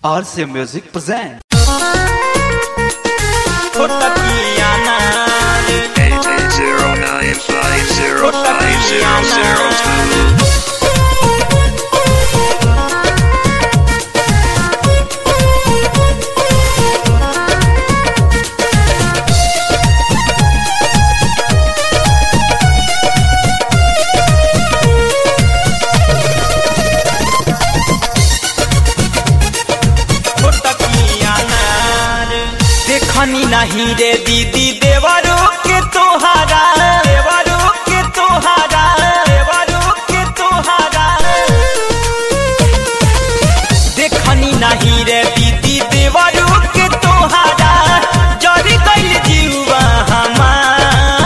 RC Music present. 809505002. देखनी नहीं रे दीदी देवरू के तोहारा देवरू के तोहारा देवरू के तोहारा देखनी नहीं रे दीदी देवरू के तोहारा जरी गइल जीवा हमार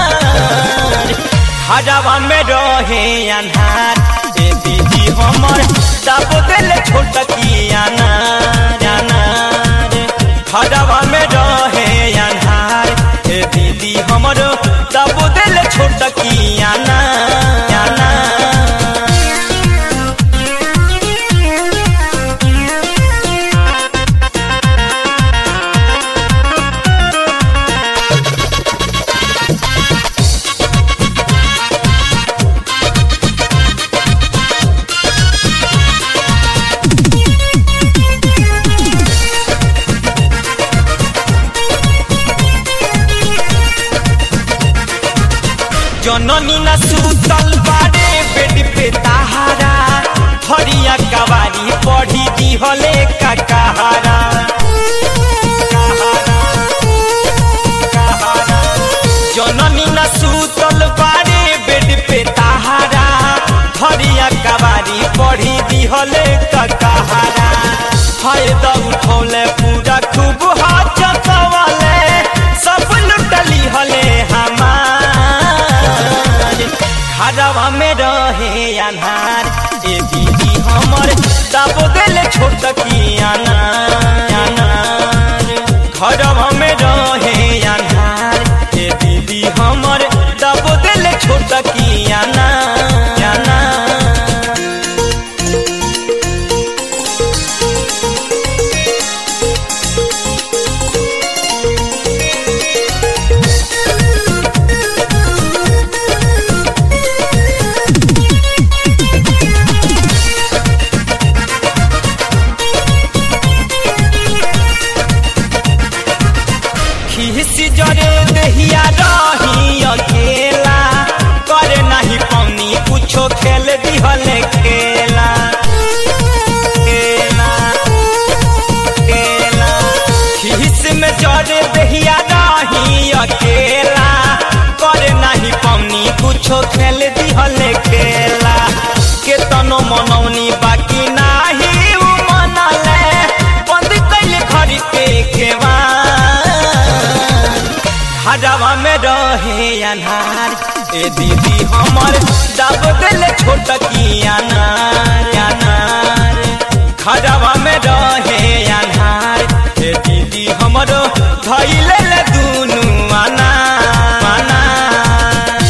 हरावा में रहे अन्हार ए दीदी हमर दाब देले छोटकी अनार अनार हरावा में रहे अन्हार हे दीदी हमरो दाबो देले छोटकी अनार जननी न सुतल बारे बेड पे ताहारा हरिया कवारी पढ़ी दी हले काकाहारा जननी न सुतल बारे बेड पे ताहारा हरिया कवारी पढ़ी दी हले काकाहारा फायदा उठौले पूरा खूब हाथ चकवाले सब लुटली हले हमार हरावा में रहे अन्हार ए दीदी हमर दाबो देले छोटकी अनार अनार घरवा में रहे अन्हार ए दीदी हमर दाबो देले छोटकी अनार अनार खिसी जरे दहिया रही अकेला करे नहीं पौनी कुछो खेल दिहले खेला खेला खेला खिस में जरे दहिया रही अकेला करे नहीं पौनी कुछो खेल दिहले खेला केतनो मनौनी बाकी नाही उ मनले बंद कैले घर के केवा हरावा में रहे अन्हार ए दीदी हमर दाब देले छोटकी अनार अनार हरावा में रहे अन्हार ए दीदी हमरो धइले ले दुनु अनार अनार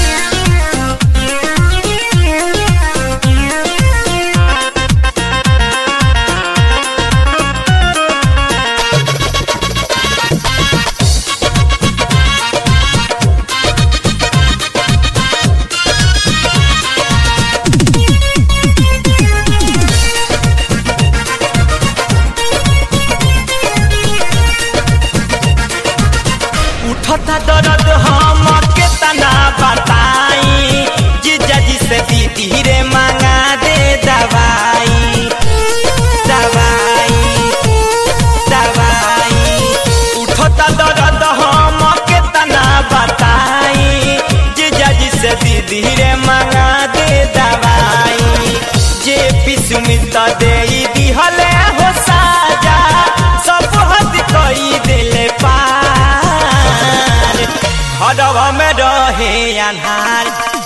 उठता दर्द हम केतना बताई जीजा जी से दीदी रे मांगा दे दवाई दवाई दवाई उठता दर्द हम केतना बताई जीजा जी से दीदी रे मांगा दे दवाई जे पिसुमित दे दिहले हो साजा सब हद कई दिले पार हरावा में रहे अन्हार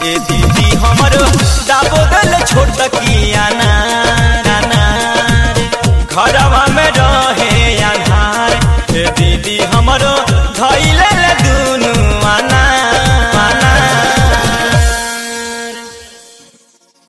ए दीदी हमरो दाबो देले छोटकी अनार